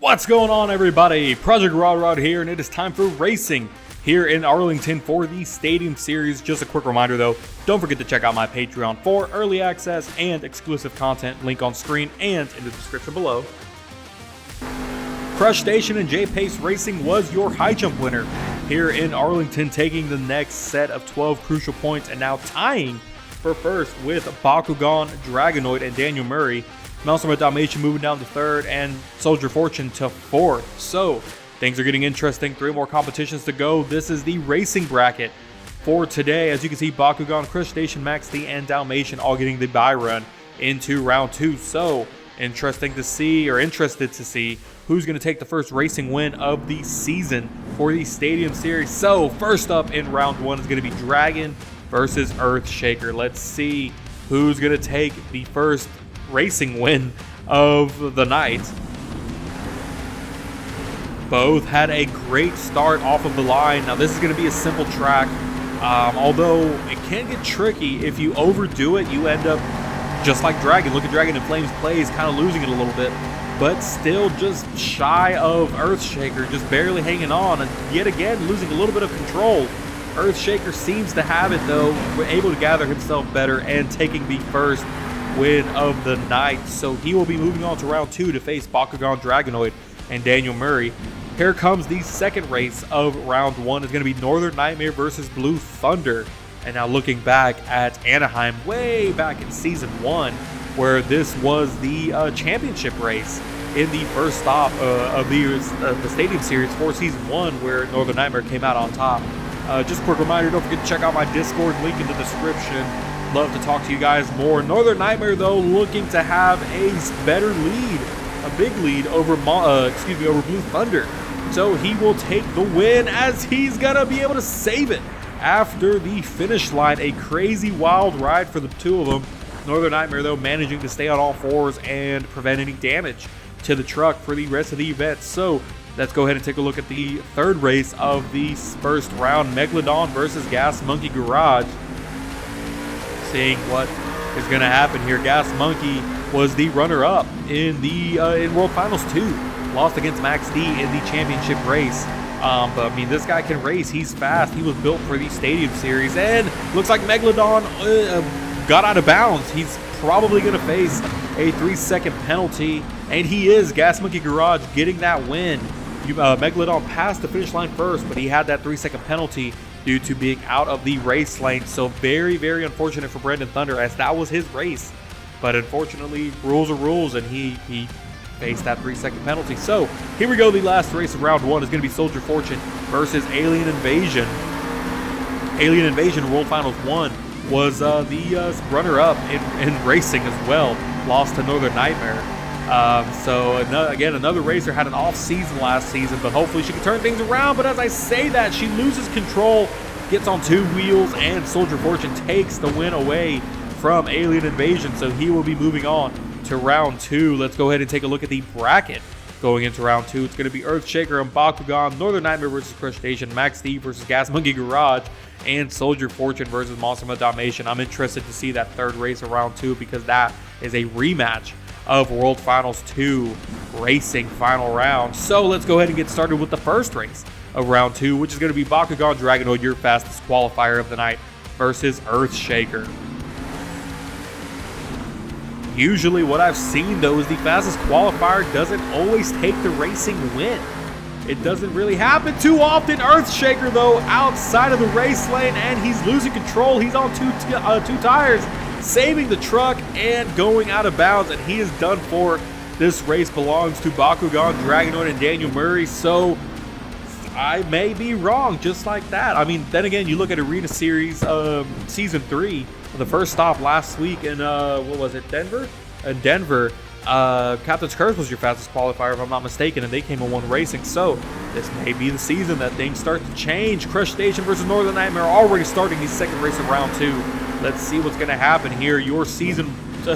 What's going on, everybody? Project Rod here, and it is time for racing here in Arlington for the Stadium Series. Just a quick reminder though, don't forget to check out my Patreon for early access and exclusive content. Link on screen and in the description below. Crush Station and J-Pace Racing was your high jump winner here in Arlington, taking the next set of 12 crucial points and now tying for first with Bakugan, Dragonoid, and Daniel Murray. Maelstrom Dalmatian moving down to third, and Soldier Fortune to fourth. So things are getting interesting. 3 more competitions to go. This is the racing bracket for today. As you can see, Bakugan, Crush Station, Max D, and Dalmatian all getting the bye run into round 2. So interested to see who's going to take the first racing win of the season for the Stadium Series. So first up in round 1 is going to be Dragon versus Earthshaker. Let's see who's going to take the first racing win of the night. Both had a great start off of the line. Now this is going to be a simple track, although it can get tricky. If you overdo it, you end up just like Dragon. Look at Dragon in Flames plays, kind of losing it a little bit, but still just shy of Earthshaker, just barely hanging on, and yet again losing a little bit of control. Earthshaker seems to have it though, able to gather himself better and taking the first win of the night. So he will be moving on to round 2 to face Bakugan, Dragonoid, and Daniel Murray. Here comes the second race of round 1. It's going to be Northern Nightmare versus Blue Thunder. And now looking back at Anaheim way back in season 1, where this was the championship race in the first stop of the Stadium Series for season 1, where Northern Nightmare came out on top. Just a quick reminder, don't forget to check out my Discord, link in the description. Love to talk to you guys more. Northern Nightmare though looking to have a better lead, a big lead over over Blue Thunder. So he will take the win, as he's gonna be able to save it after the finish line. A crazy wild ride for the two of them. Northern Nightmare though managing to stay on all fours and prevent any damage to the truck for the rest of the event. So let's go ahead and take a look at the third race of the first round. Megalodon versus Gas Monkey Garage. Seeing what is going to happen here. Gas Monkey was the runner-up in the in World Finals 2. Lost against Max D in the championship race. But I mean, this guy can race. He's fast. He was built for the Stadium Series, and looks like Megalodon got out of bounds. He's probably going to face a 3-second penalty, and he is. Gas Monkey Garage getting that win. Megalodon passed the finish line first, but he had that 3-second penalty due to being out of the race lane. So very, very unfortunate for Brandon Thunder, as that was his race. But unfortunately, rules are rules, and he faced that 3-second penalty. So here we go. The last race of round 1 is going to be Soldier Fortune versus Alien Invasion. Alien Invasion World Finals 1 was the runner-up in racing as well. Lost to Northern Nightmare. Again, another racer had an off season last season, but hopefully she can turn things around. But as I say that, she loses control, gets on 2 wheels, and Soldier Fortune takes the win away from Alien Invasion. So he will be moving on to round 2. Let's go ahead and take a look at the bracket going into round 2. It's going to be Earthshaker and Bakugan, Northern Nightmare versus Crush Station, Max D versus Gas Monkey Garage, and Soldier Fortune versus Maelstrom Dalmatian. I'm interested to see that third race of round 2, because that is a rematch of World Finals 2 racing final round. So let's go ahead and get started with the first race of round 2, which is going to be Bakugan Dragonoid, your fastest qualifier of the night, versus Earthshaker. Usually what I've seen though is the fastest qualifier doesn't always take the racing win. It doesn't really happen too often. Earthshaker though outside of the race lane, and he's losing control. He's on two tires, saving the truck and going out of bounds, and he is done for. This race belongs to Bakugan, Dragonoid, and Daniel Murray. So I may be wrong just like that. I mean, then again, you look at Arena Series Season 3, the first stop last week in, what was it, Denver? In Denver, Captain's Curse was your fastest qualifier, if I'm not mistaken, and they came in 1 racing. So this may be the season that things start to change. Crush Station versus Northern Nightmare already starting the second race of round 2. Let's see what's going to happen here. Your season 2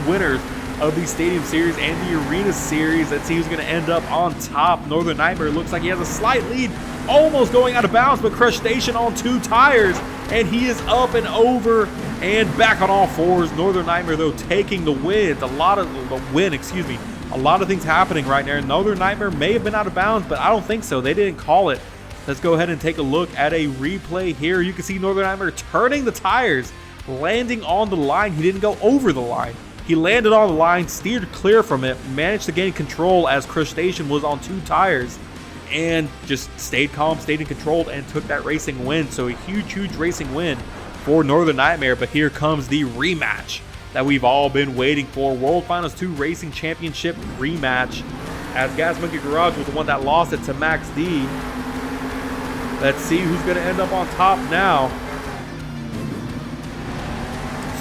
winners of the Stadium Series and the Arena Series. Let's see who's going to end up on top. Northern Nightmare looks like he has a slight lead, almost going out of bounds, but Crush Station on 2 tires, and he is up and over and back on all fours. Northern Nightmare though taking the win. A lot of things happening right there. Northern Nightmare may have been out of bounds, but I don't think so. They didn't call it. Let's go ahead and take a look at a replay here. You can see Northern Nightmare turning the tires, landing on the line. He didn't go over the line. He landed on the line, steered clear from it, managed to gain control as Crushstation was on 2 tires, and just stayed calm, stayed in control, and took that racing win. So a huge, huge racing win for Northern Nightmare. But here comes the rematch that we've all been waiting for. World Finals 2 Racing Championship rematch, as Gas Monkey Garage was the one that lost it to Max D. Let's see who's going to end up on top now.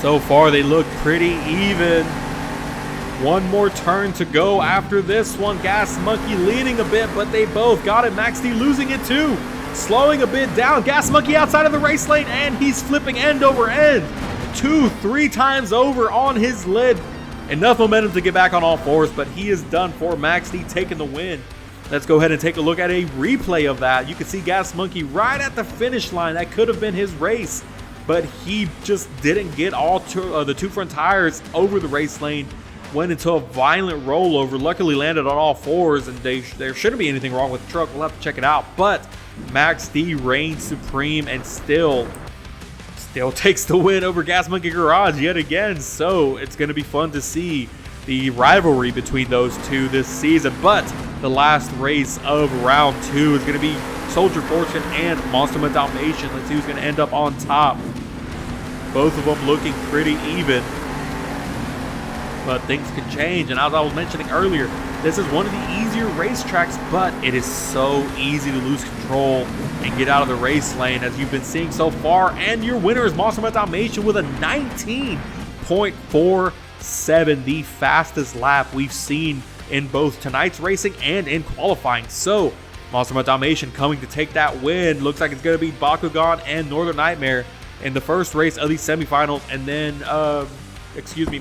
So far, they look pretty even. One more turn to go after this one. Gas Monkey leading a bit, but they both got it. Max D losing it too. Slowing a bit down. Gas Monkey outside of the race lane, and he's flipping end over end. 2-3 times over on his lid. Enough momentum to get back on all fours, but he is done for. Max D taking the win. Let's go ahead and take a look at a replay of that. You can see Gas Monkey right at the finish line. That could have been his race, but he just didn't get all the 2 front tires over the race lane. Went into a violent rollover. Luckily landed on all fours, and there shouldn't be anything wrong with the truck. We'll have to check it out. But Max D reigns supreme and still takes the win over Gas Monkey Garage yet again. So it's going to be fun to see the rivalry between those two this season. But the last race of round 2 is going to be Soldier Fortune and Monster Dalmatian. Let's see who's going to end up on top. Both of them looking pretty even, but things can change. And as I was mentioning earlier, this is one of the easier racetracks, but it is so easy to lose control and get out of the race lane, as you've been seeing so far. And your winner is Monster Dalmatian with a 19.47, the fastest lap we've seen in both tonight's racing and in qualifying. So Monster Dalmatian coming to take that win. Looks like it's going to be Bakugan and Northern Nightmare in the first race of the semifinals, and then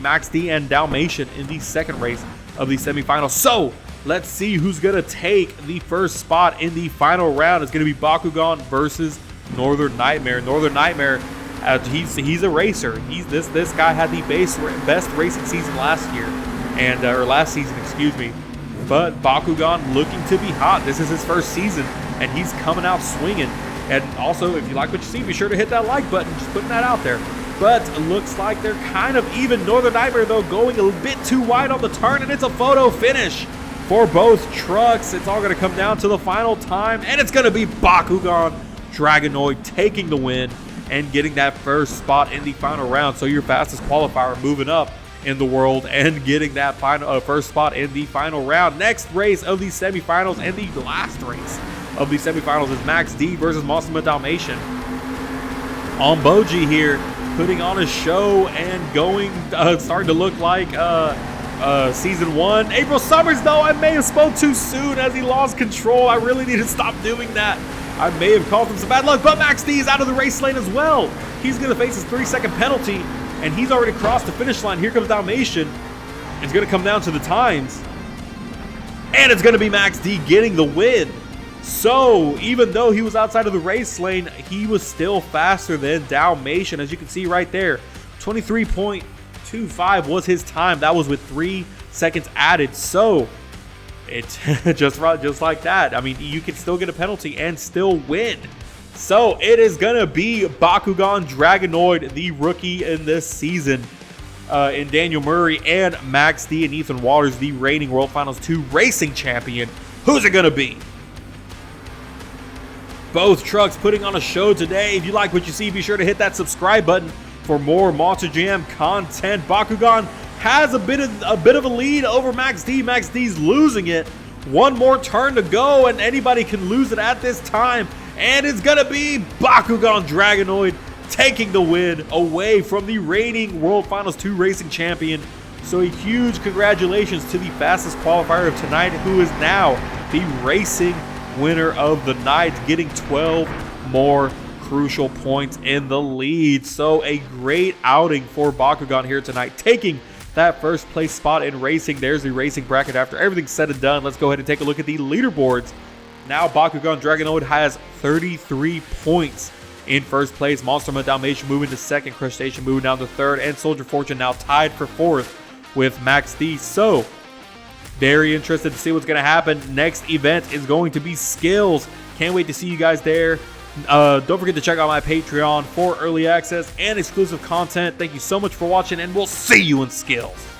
Max D and Dalmatian in the second race of the semifinals. So let's see who's going to take the first spot in the final round. It's going to be Bakugan versus Northern Nightmare. Northern Nightmare, he's a racer. This guy had the best racing season last year, and last season, excuse me. But Bakugan looking to be hot. This is his first season, and he's coming out swinging. And also, if you like what you see, be sure to hit that like button. Just putting that out there. But it looks like they're kind of even. Northern Nightmare, though, going a bit too wide on the turn, and it's a photo finish for both trucks. It's all going to come down to the final time, and it's going to be Bakugan Dragonoid taking the win and getting that first spot in the final round. So your fastest qualifier moving up in the world and getting that final first spot in the final round. Next race of the semifinals and the last race of the semifinals is Max D versus Monster Dalmatian. On Boji here, putting on a show and going, starting to look like season 1. April Summers, though, I may have spoke too soon as he lost control. I really need to stop doing that. I may have caused him some bad luck, but Max D is out of the race lane as well. He's going to face his 3-second penalty, and he's already crossed the finish line. Here comes Dalmatian. It's going to come down to the times, and it's going to be Max D getting the win. So even though he was outside of the race lane, he was still faster than Dalmatian, as you can see right there. 23.25 was his time. That was with 3 seconds added. So it's just like that. I mean, you can still get a penalty and still win. So it is gonna be Bakugan Dragonoid, the rookie in this season, in Daniel Murray, and Max D and Ethan Waters, the reigning World Finals 2 racing champion. Who's it gonna be? Both trucks putting on a show today. If you like what you see, be sure to hit that subscribe button for more Monster Jam content. Bakugan has a bit of a lead over Max D. Max D's losing it. One more turn to go, and anybody can lose it at this time. And it's gonna be Bakugan Dragonoid taking the win away from the reigning World Finals 2 racing champion. So a huge congratulations to the fastest qualifier of tonight, who is now the racing winner of the night, getting 12 more crucial points in the lead. So a great outing for Bakugan here tonight, taking that first place spot in racing. There's the racing bracket after everything's said and done. Let's go ahead and take a look at the leaderboards. Now Bakugan Dragonoid has 33 points in first place. Monster Dalmatian moving to second, Crushstation moving down to third, and Soldier Fortune now tied for fourth with Max D. So Very interested to see what's going to happen. Next event is going to be Skills. Can't wait to see you guys there. Don't forget to check out my Patreon for early access and exclusive content. Thank you so much for watching, and we'll see you in Skills.